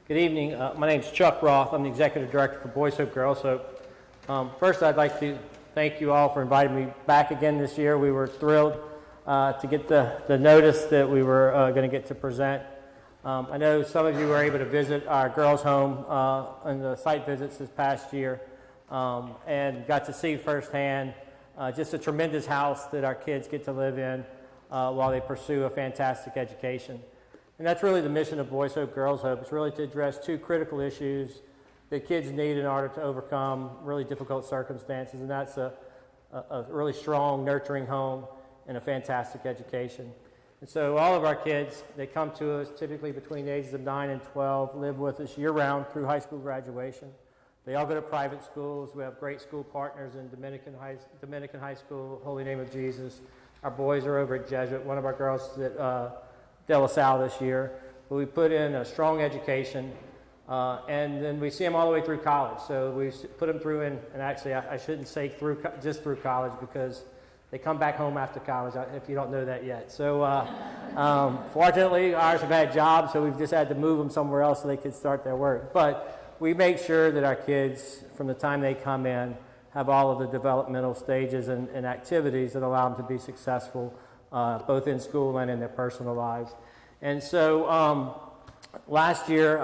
Good evening. My name is Chuck Roth. I'm the Executive Director for Boys Hope Girls Hope. First, I'd like to thank you all for inviting me back again this year. We were thrilled to get the notice that we were going to get to present. I know some of you were able to visit our girls' home on the site visits this past year and got to see firsthand just a tremendous house that our kids get to live in while they pursue a fantastic education. And that's really the mission of Boys Hope Girls Hope. It's really to address two critical issues that kids need in order to overcome really difficult circumstances, and that's a really strong, nurturing home and a fantastic education. And so all of our kids, they come to us typically between the ages of 9 and 12, live with us year-round through high school graduation. They all go to private schools. We have great school partners in Dominican High School, Holy Name of Jesus. Our boys are over at Jesuit. One of our girls is at De La Salle this year. But we put in a strong education, and then we see them all the way through college. So we put them through, and actually I shouldn't say just through college, because they come back home after college, if you don't know that yet. So fortunately, ours have had jobs, so we've just had to move them somewhere else so they could start their work. But we make sure that our kids, from the time they come in, have all of the developmental stages and activities that allow them to be successful, both in school and in their personal lives. And so last year,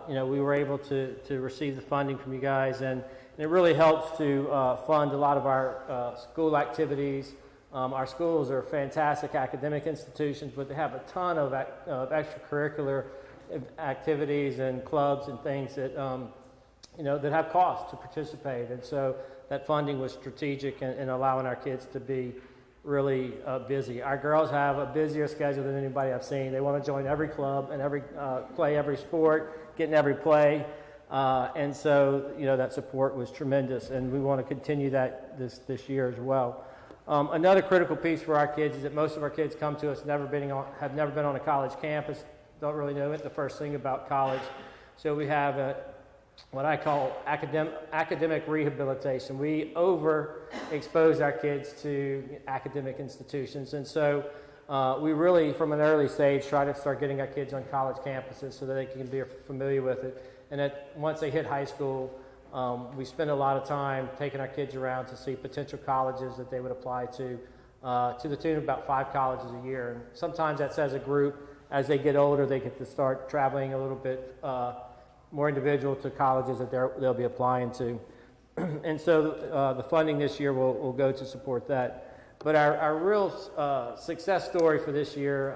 we were able to receive the funding from you guys, and it really helps to fund a lot of our school activities. Our schools are fantastic academic institutions, but they have a ton of extracurricular activities and clubs and things that that have costs to participate. And so that funding was strategic in allowing our kids to be really busy. Our girls have a busier schedule than anybody I've seen. They want to join every club and play every sport, get in every play. And so, that support was tremendous, and we want to continue that this year as well. Another critical piece for our kids is that most of our kids come to us have never been on a college campus, don't really know the first thing about college. So we have what I call academic rehabilitation. We overexpose our kids to academic institutions, and so we really, from an early stage, try to start getting our kids on college campuses so that they can be familiar with it. And that once they hit high school, we spend a lot of time taking our kids around to see potential colleges that they would apply to the tune of about 5 colleges a year. And sometimes that's as a group. As they get older, they get to start traveling a little bit more individual to colleges that they'll be applying to. And so the funding this year will go to support that. But our real success story for this year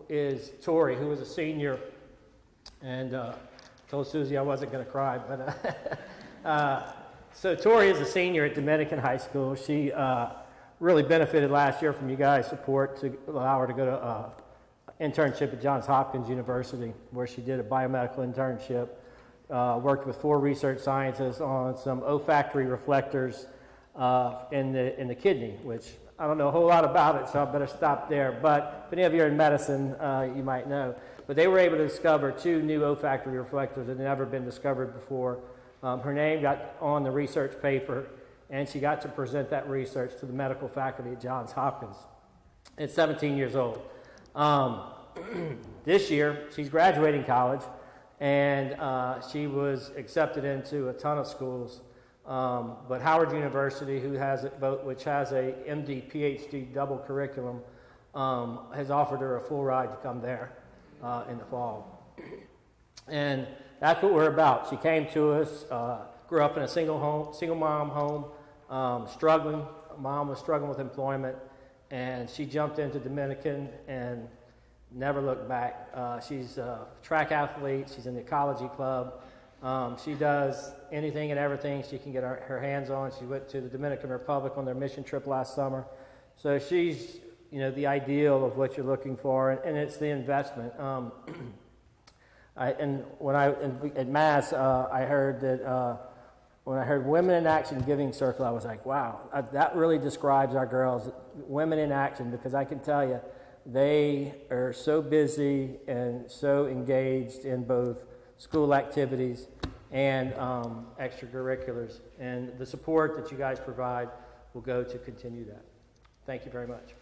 is Tori, who was a senior, and told Susie I wasn't going to cry, but so Tori is a senior at Dominican High School. She really benefited last year from you guys' support to allow her to go to internship at Johns Hopkins University, where she did a biomedical internship, worked with 4 research scientists on some olfactory reflectors in the kidney, which I don't know a whole lot about it, so I better stop there. But if any of you are in medicine, you might know. But they were able to discover 2 new olfactory reflectors that had never been discovered before. Her name got on the research paper, and she got to present that research to the medical faculty at Johns Hopkins at 17 years old. This year, she's graduating college, and she was accepted into a ton of schools. But Howard University, which has a MD, PhD double curriculum, has offered her a full ride to come there in the fall. And that's what we're about. She came to us, grew up in a single mom home, struggling. Mom was struggling with employment, and she jumped into Dominican and never looked back. She's a track athlete. She's in the ecology club. She does anything and everything she can get her hands on. She went to the Dominican Republic on their mission trip last summer. So she's, the ideal of what you're looking for, and it's the investment. At Mass, I heard that when I heard Women in Action Giving Circle, I was like, wow, that really describes our girls, Women in Action, because I can tell you, they are so busy and so engaged in both school activities and extracurriculars. And the support that you guys provide will go to continue that. Thank you very much.